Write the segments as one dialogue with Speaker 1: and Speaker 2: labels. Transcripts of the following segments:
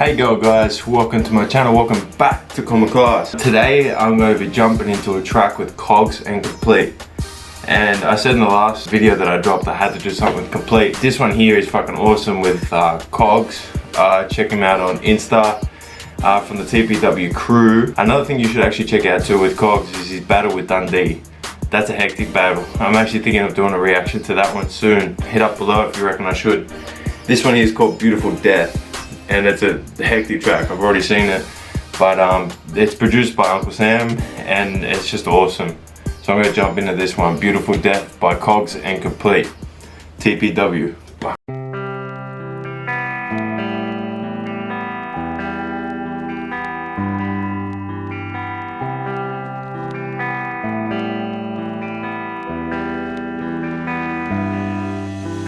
Speaker 1: Hey guys, welcome to my channel, welcome back to CommonClass. Today I'm going to be jumping into a track with Kogz and Complete. And I said in the last video that I dropped I had to do something with Complete. This one here is fucking awesome with Kogz. Check him out on Insta from the TPW crew. Another thing you should actually check out too with Kogz is his battle with Dundee. That's a hectic battle. I'm actually thinking of doing a reaction to that one soon. Hit up below if you reckon I should. This one here is called Beautiful Death. And it's a hectic track, I've already seen it. But it's produced by Uncle Sam and it's just awesome. So I'm gonna jump into this one, Beautiful Death by Kogz and Complete. TPW.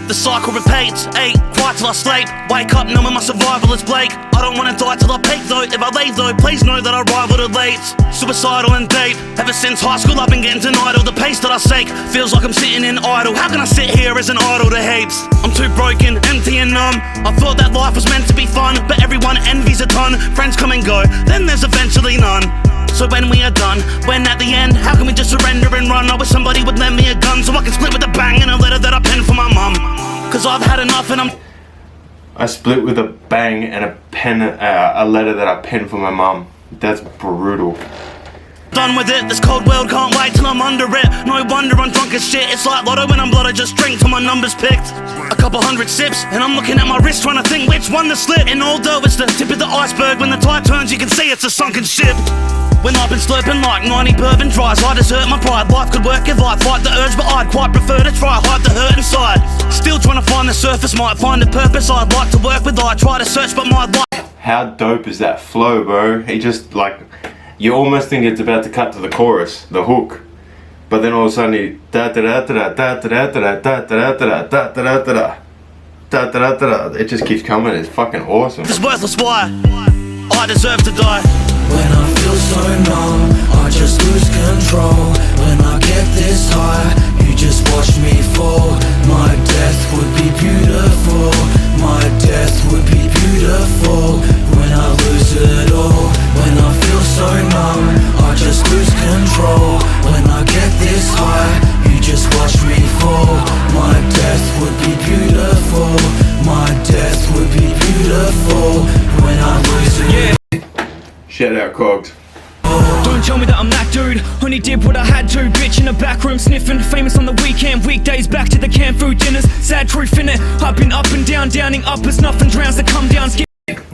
Speaker 2: The cycle repeats, eat, fight till I sleep. Wake up knowing my survival is bleak. I don't wanna die till I peak though. If I leave though, please know that I rival elites. Suicidal and deep. Ever since high school I've been getting denied all the peace that I seek. Feels like I'm sitting in idle. How can I sit here as an idol to heaps? I'm too broken, empty and numb. I thought that life was meant to be fun, but everyone envies a ton. Friends come and go, then there's eventually none. So when we are done, when at the end, how can we just surrender and run? I wish somebody would lend me a gun so I can split with a bang and a letter that I penned for my mum. Cause I've had enough and
Speaker 1: I split with a bang and a letter that I penned for my mum. That's brutal.
Speaker 2: Done with it, this cold world can't wait till I'm under it. No wonder I'm drunk as shit. It's like lotto when I'm blood, I just drink till my number's picked. A couple hundred sips, and I'm looking at my wrist trying to think which one to slip. And although it's the tip of the iceberg, when the tide turns you can see it's a sunken ship. When I've been slurping like 90 bourbon dries, I desert my pride. Life could work if I fight the urge, but I'd quite prefer to try hide the hurt inside. Still trying to find the surface, might find a purpose I'd like to work with. I try to search, but my life.
Speaker 1: How dope is that flow, bro? He just like, you almost think it's about to cut to the chorus, the hook, but then all of a sudden he da da da da da da da da da da da da da da da da da da da. It just keeps coming. It's fucking awesome.
Speaker 2: It's worthless. Why? I deserve to die.
Speaker 3: When I feel so numb, I just lose control. When I get this high, you just watch me fall. My death would be beautiful. My death would be beautiful. When I lose it all. When I feel so numb, I just lose control. When I get this high, you just watch me fall. My death would be beautiful. My death would be beautiful. When I lose it.
Speaker 1: Shout out Kogz.
Speaker 4: Don't tell me that I'm that dude. Only did what I had to. Bitch in the back room sniffing. Famous on the weekend. Weekdays back to the canned food dinners. Sad truth in it. I've been up and down, downing uppers. Nothing drowns the come down.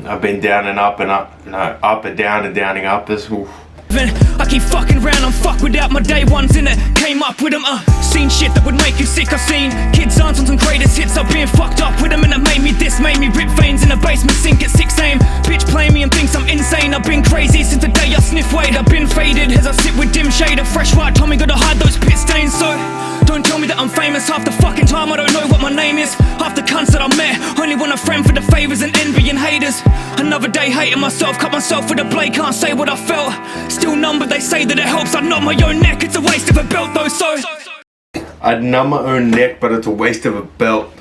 Speaker 1: I've been down and up and up. No, up and down and downing uppers. Oof.
Speaker 4: I keep fucking round, I'm fucked without my day ones in it. Came up with them, seen shit that would make you sick. I've seen kids dance on some greatest hits. I've been fucked up with them and it made me this. Made me rip veins in a basement sink at 6 aim. Bitch play me and thinks I'm insane. I've been crazy since the day I sniff weight. I've been faded as I sit with dim shade. A fresh white Tommy, gotta hide those pit stains. So don't tell me that I'm famous. Half the fucking time I don't know what my name is. Half the cunts that I met only want a friend for the favors and envy and haters. Another day hating myself, cut myself with a blade. Can't say what I felt. Still numb, but they say that it helps. I'd knock my own neck, it's a waste of a belt though, so
Speaker 1: I'd numb my own neck, but it's a waste of a belt.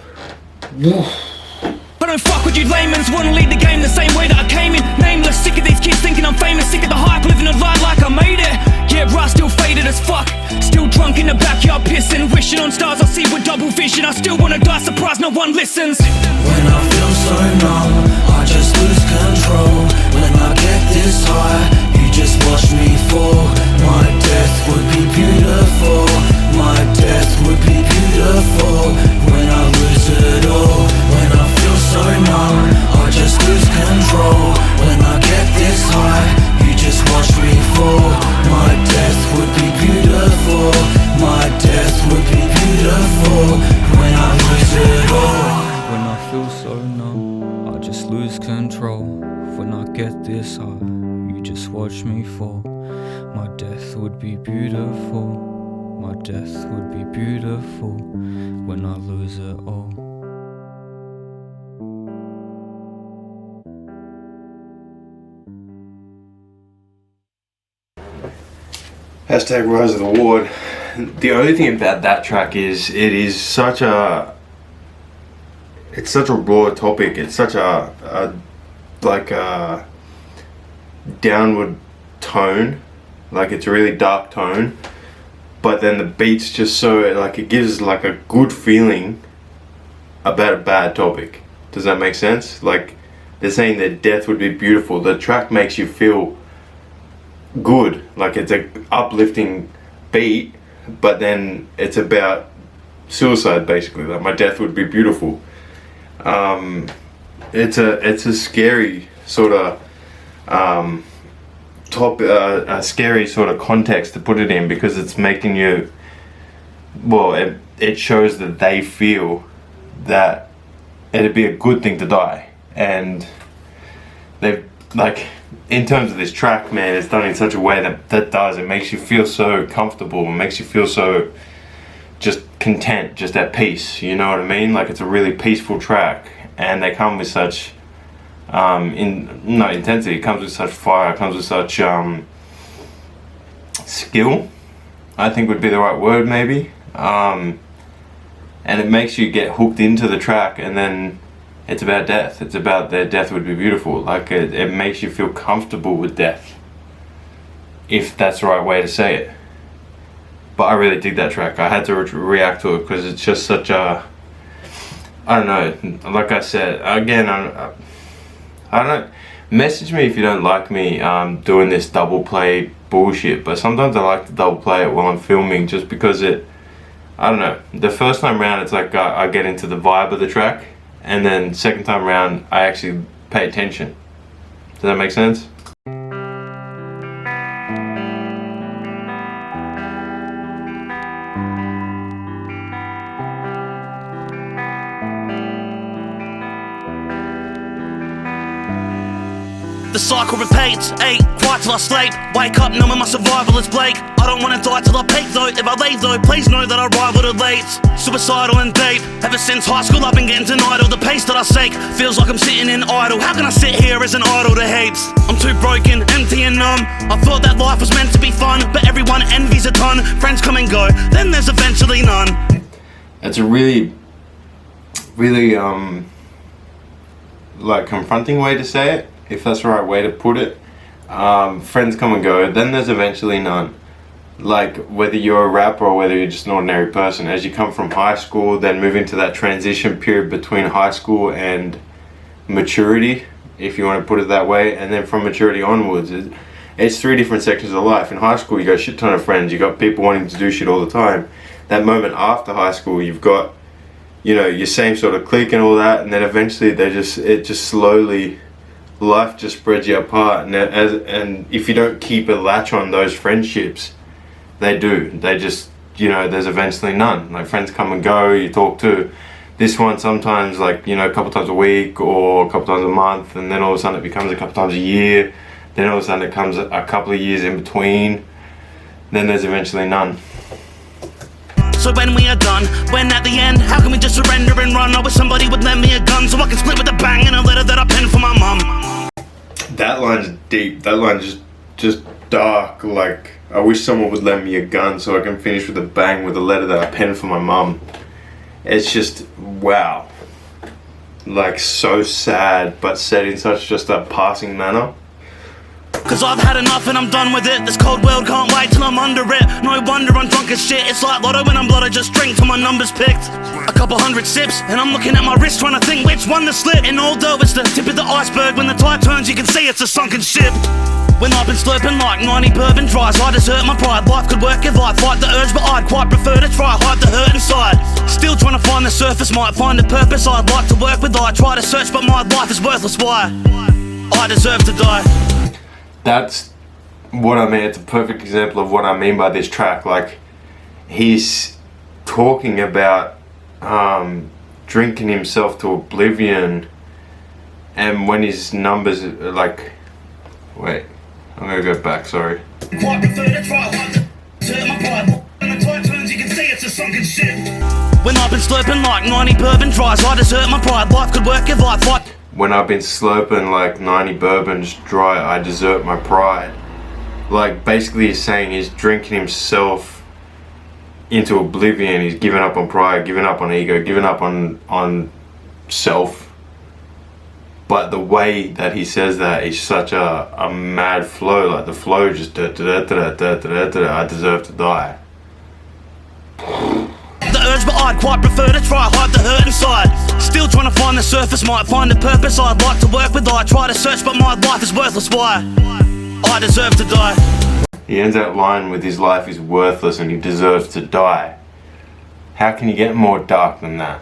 Speaker 4: I don't fuck with you layman's, wanna lead the game the same way that I came in. Nameless, sick of these kids thinking I'm famous. Sick of the hype, living a lie like I made it. Yeah, right, still faded as fuck. Still drunk in the backyard pissing. Wishing on stars I see with double vision. I still wanna die surprised no one listens.
Speaker 3: When I feel so numb, I just lose control. When I get this high, you just watch me fall. My death would be beautiful. My death would be beautiful. When I lose it all. When I feel so numb, I just lose control. When I get this high, you just watch me fall. My death would be beautiful. My death would be beautiful. When I lose it all.
Speaker 5: When I feel so numb, I just lose control. When I get this high, you just watch me fall. My death would be beautiful. My death would be beautiful. When I lose it all.
Speaker 1: Hashtag Rise of the Ward. The only thing about that track is it is such a, it's such a raw topic. It's such a like a downward tone, like it's a really dark tone, but then the beat's just so, like, it gives like a good feeling about a bad topic. Does that make sense? Like, they're saying that death would be beautiful. The track makes you feel good, like it's a uplifting beat, but then it's about suicide basically, like my death would be beautiful. It's a scary sort of a scary sort of context to put it in, because it's making you, well, it shows that they feel that it'd be a good thing to die, and they've, like, in terms of this track, man, it's done in such a way that it makes you feel so comfortable, it makes you feel so just content, just at peace, you know what I mean? Like, it's a really peaceful track, and they come with such intensity, it comes with such fire, it comes with such skill, I think would be the right word, maybe, and it makes you get hooked into the track, and then it's about death. It's about their death would be beautiful. Like, it makes you feel comfortable with death, if that's the right way to say it. But I really dig that track. I had to react to it because it's just such a, I don't know, like I said, again, I don't know, message me if you don't like me doing this double play bullshit, but sometimes I like to double play it while I'm filming, just because it, I don't know, the first time round it's like I get into the vibe of the track, and then second time round I actually pay attention. Does that make sense?
Speaker 2: The cycle repeats, eat, fight till I sleep. Wake up knowing my survival is bleak. I don't wanna die till I peak though. If I leave though, please know that I rival the elites. Suicidal and deep. Ever since high school I've been getting denied all the peace that I seek. Feels like I'm sitting in idle. How can I sit here as an idol to heaps? I'm too broken, empty and numb. I thought that life was meant to be fun, but everyone envies a ton. Friends come and go, then there's eventually none.
Speaker 1: It's a really like confronting way to say it, if that's the right way to put it. Friends come and go, then there's eventually none. Like, whether you're a rapper or whether you're just an ordinary person, as you come from high school, then move into that transition period between high school and maturity, if you want to put it that way, and then from maturity onwards, it's three different sections of life. In high school you got a shit ton of friends, you got people wanting to do shit all the time. That moment after high school, you've got, you know, your same sort of clique and all that, and then eventually it just slowly, life just spreads you apart, and if you don't keep a latch on those friendships, they just, you know, there's eventually none. Like, friends come and go, you talk to this one sometimes, like, you know, a couple times a week or a couple times a month, and then all of a sudden it becomes a couple times a year, then all of a sudden it comes a couple of years in between, then there's eventually none.
Speaker 2: So when we are done, when at the end, how can we just surrender and run? I wish somebody would lend me a gun so I can split with a bang and a letter that I penned for my mum.
Speaker 1: That line's deep, that line's just dark. Like, I wish someone would lend me a gun so I can finish with a bang with a letter that I penned for my mum. It's just, wow. Like, so sad, but said in such just a passing manner.
Speaker 2: Cause I've had enough and I'm done with it. This cold world can't wait till I'm under it. No wonder I'm drunk as shit. It's like lotto when I'm blood, I just drink till my number's picked. A couple hundred sips and I'm looking at my wrist trying to think which one to slip. And although it's the tip of the iceberg, when the tide turns you can see it's a sunken ship. When I've been slurping like 90 bourbon dries, I desert my pride. Life could work if I fight the urge, but I'd quite prefer to try hide the hurt inside. Still trying to find the surface, might find a purpose I'd like to work with. I try to search but my life is worthless. Why? I deserve to die.
Speaker 1: That's what I mean. It's a perfect example of what I mean by this track. Like, he's talking about drinking himself to oblivion, and when his numbers are like, wait, I'm gonna go back, sorry.
Speaker 2: Quite prefer to try hard to hurt my pride. When the tide turns you can see it's a sunken ship. When I've been slurping like 90 bourbon dries, I desert my pride. Life could work if I fight.
Speaker 1: When I've been slurping like 90 bourbons dry, I desert my pride. Like, basically he's saying he's drinking himself into oblivion. He's given up on pride, given up on ego, given up on self. But the way that he says that is such a mad flow. Like the flow just I deserve to die.
Speaker 2: The urge, but I'd quite prefer to try hide the hurt inside. Still trying to find the surface, might find the purpose I'd like to work with. I try to search, but my life is worthless. Why? I deserve to die.
Speaker 1: He ends that line with his life is worthless and he deserves to die. How can you get more dark than that?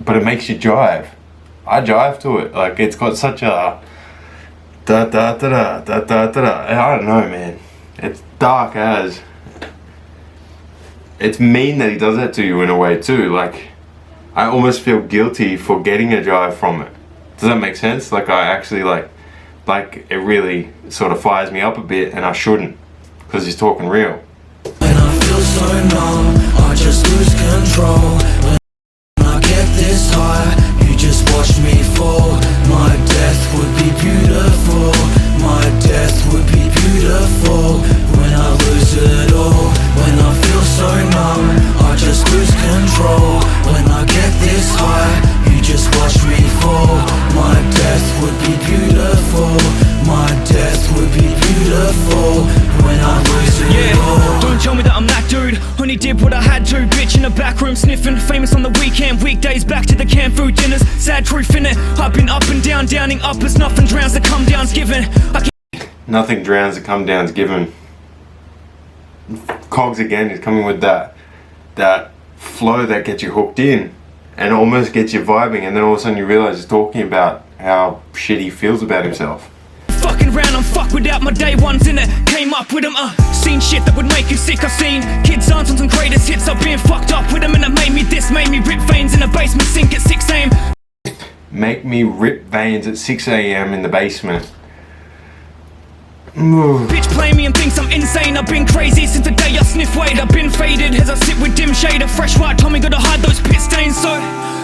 Speaker 1: But it makes you jive. I jive to it. Like it's got such a da da da da da da da. I don't know, man. It's dark as. It's mean that he does that to you in a way too. Like I almost feel guilty for getting a jive from it. Does that make sense? Like I actually like it really sort of fires me up a bit, and I shouldn't, because he's talking real.
Speaker 3: When I feel so numb, I just lose control. When I get this high, you just watch me fall. My death would be beautiful. My death would be beautiful. When I lose it all. When I feel so numb, I just lose control. When I get this high, you just watch me fall. My death would be beautiful. My death would be beautiful. When I lose it all.
Speaker 4: Don't tell me that I'm that dude. Only did what I had to. Bitch in the back room sniffing. Famous on the weekend. Weekdays back to the canned food dinners. Sad truth in it. I've been up and down, downing uppers. Nothing drowns the come downs given.
Speaker 1: Nothing drowns the come downs given. Kogz again is coming with that flow that gets you hooked in and almost gets you vibing, and then all of a sudden you realize he's talking about how shit he feels about himself.
Speaker 4: Fucking round, I'm fucked without my day ones in it. Came up with them, seen shit that would make you sick. I've seen kids dance on some greatest hits. I've been fucked up with them, and it made me this. Made me rip veins in the basement, sink at 6 a.m.
Speaker 1: Make me rip veins at 6 a.m. in the basement.
Speaker 4: Bitch play me and thinks I'm insane. I've been crazy since the day I sniff weed. I've been faded as I sit with dim shade. A fresh white Tommy, gotta hide those pit stains. So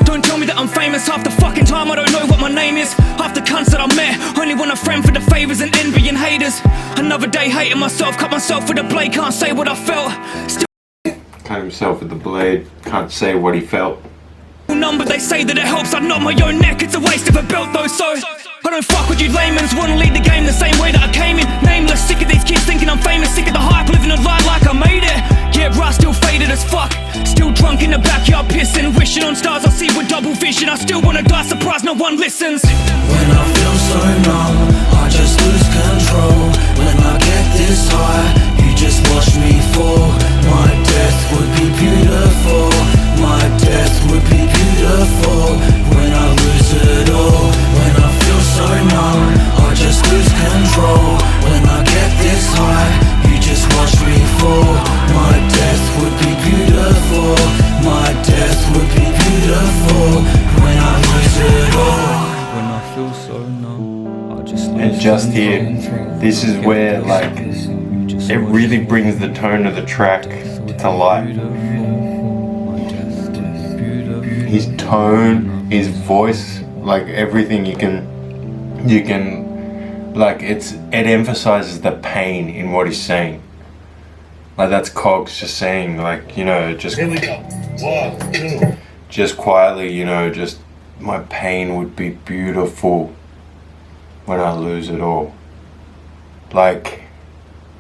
Speaker 4: don't tell me that I'm famous. Half the fucking time I don't know what my name is. Half the cunts that I met only want a friend for the favors and envy and haters. Another day hating myself, cut myself with a blade. Can't say what I felt. Still
Speaker 1: Cut himself with the blade. Can't say what he felt.
Speaker 4: number, they say that it helps. I'd knock my own neck, it's a waste of a belt though. So I don't fuck with you layman's. Wanna lead the game the same way that I came in. Nameless, sick of these kids thinking I'm famous. Sick of the hype, living a lie like I made it. Yeah, right, still faded as fuck. Still drunk in the backyard pissing. Wishing on stars I see with double vision. I still wanna die surprised no one listens.
Speaker 3: When I feel so numb, I just lose control. When I get this high, you just watch me fall. My death would be beautiful. My death would be beautiful. When I lose it all. When I feel so numb, I just lose control. When I get this high, you just watch me fall. My death would be beautiful. My death would be beautiful. When I lose it all.
Speaker 5: When I feel so numb, I just lose
Speaker 1: And just here,
Speaker 5: control.
Speaker 1: this is where like it really brings the tone of the track to life. His tone, his voice, like everything you can like it emphasizes the pain in what he's saying. Like that's Kogz just saying, like, you know, just
Speaker 6: Here we go. 1, 2.
Speaker 1: just quietly, you know, just my pain would be beautiful when I lose it all. Like,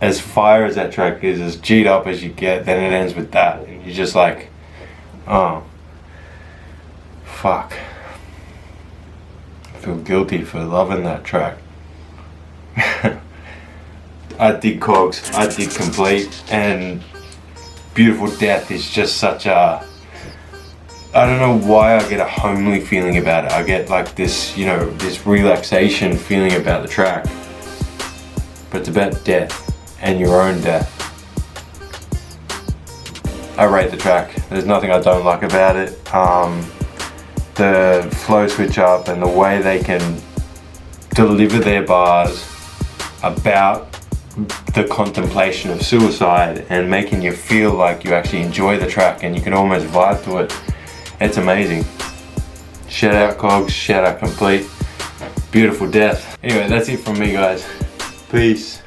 Speaker 1: as fire as that track is, as G'd up as you get, then it ends with that, and you're just like, oh, fuck. I feel guilty for loving that track. I dig Kogz, I dig Complete, and Beautiful Death is just such a, I don't know why I get a homely feeling about it. I get like this, you know, this relaxation feeling about the track. But it's about death and your own death. I rate the track. There's nothing I don't like about it. The flow switch up and the way they can deliver their bars about the contemplation of suicide and making you feel like you actually enjoy the track and you can almost vibe to it. It's amazing. Shout out Kogz, shout out Complete. Beautiful Death. Anyway, that's it from me, guys. Peace.